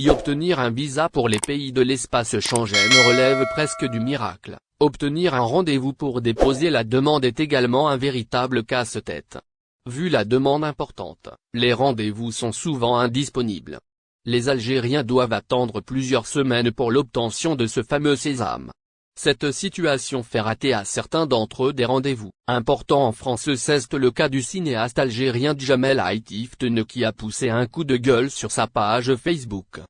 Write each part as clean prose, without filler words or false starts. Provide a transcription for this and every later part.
Si obtenir un visa pour les pays de l'espace Schengen relève presque du miracle, obtenir un rendez-vous pour déposer la demande est également un véritable casse-tête. Vu la demande importante, les rendez-vous sont souvent indisponibles. Les Algériens doivent attendre plusieurs semaines pour l'obtention de ce fameux sésame. Cette situation fait rater à certains d'entre eux des rendez-vous importants en France. C'est le cas du cinéaste algérien Djamel Haitiften qui a poussé un coup de gueule sur sa page Facebook.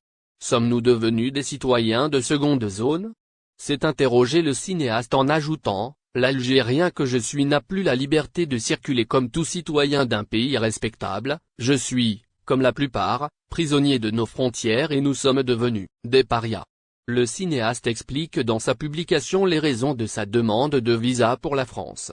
Sommes-nous devenus des citoyens de seconde zone? S'est interrogé le cinéaste en ajoutant: l'Algérien que je suis n'a plus la liberté de circuler comme tout citoyen d'un pays respectable, je suis, comme la plupart, prisonnier de nos frontières et nous sommes devenus des parias. Le cinéaste explique dans sa publication les raisons de sa demande de visa pour la France.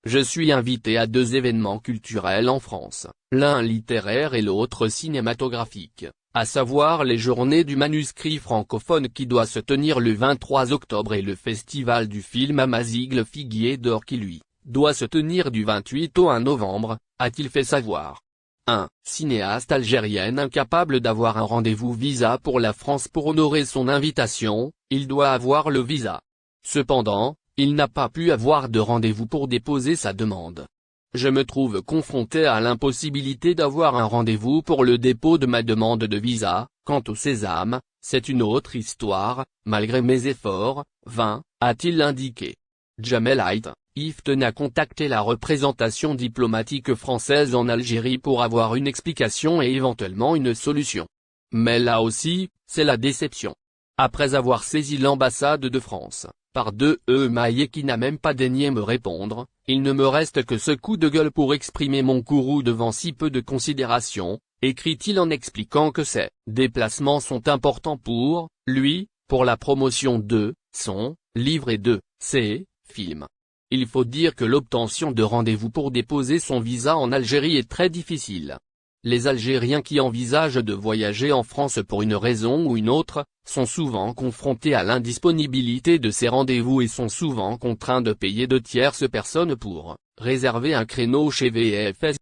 Je suis invité à 2 événements culturels en France, l'un littéraire et l'autre cinématographique, à savoir les Journées du manuscrit francophone qui doit se tenir le 23 octobre et le Festival du film à Maziges-le-Figuier d'Or qui lui, doit se tenir du 28 au 1 novembre, a-t-il fait savoir. Un cinéaste algérienne incapable d'avoir un rendez-vous visa pour la France pour honorer son invitation, il doit avoir le visa. Cependant, il n'a pas pu avoir de rendez-vous pour déposer sa demande. Je me trouve confronté à l'impossibilité d'avoir un rendez-vous pour le dépôt de ma demande de visa. Quant au sésame, c'est une autre histoire, malgré mes efforts, vains, a-t-il indiqué. Djamel Haitiften a contacté la représentation diplomatique française en Algérie pour avoir une explication et éventuellement une solution. Mais là aussi, c'est la déception. Après avoir saisi l'ambassade de France, par 2 maillet qui n'a même pas daigné me répondre, il ne me reste que ce coup de gueule pour exprimer mon courroux devant si peu de considération, écrit-il en expliquant que ces déplacements sont importants pour lui, pour la promotion de son livre et de ses films. Il faut dire que l'obtention de rendez-vous pour déposer son visa en Algérie est très difficile. Les Algériens qui envisagent de voyager en France pour une raison ou une autre, sont souvent confrontés à l'indisponibilité de ces rendez-vous et sont souvent contraints de payer de tierces personnes pour réserver un créneau chez VFS.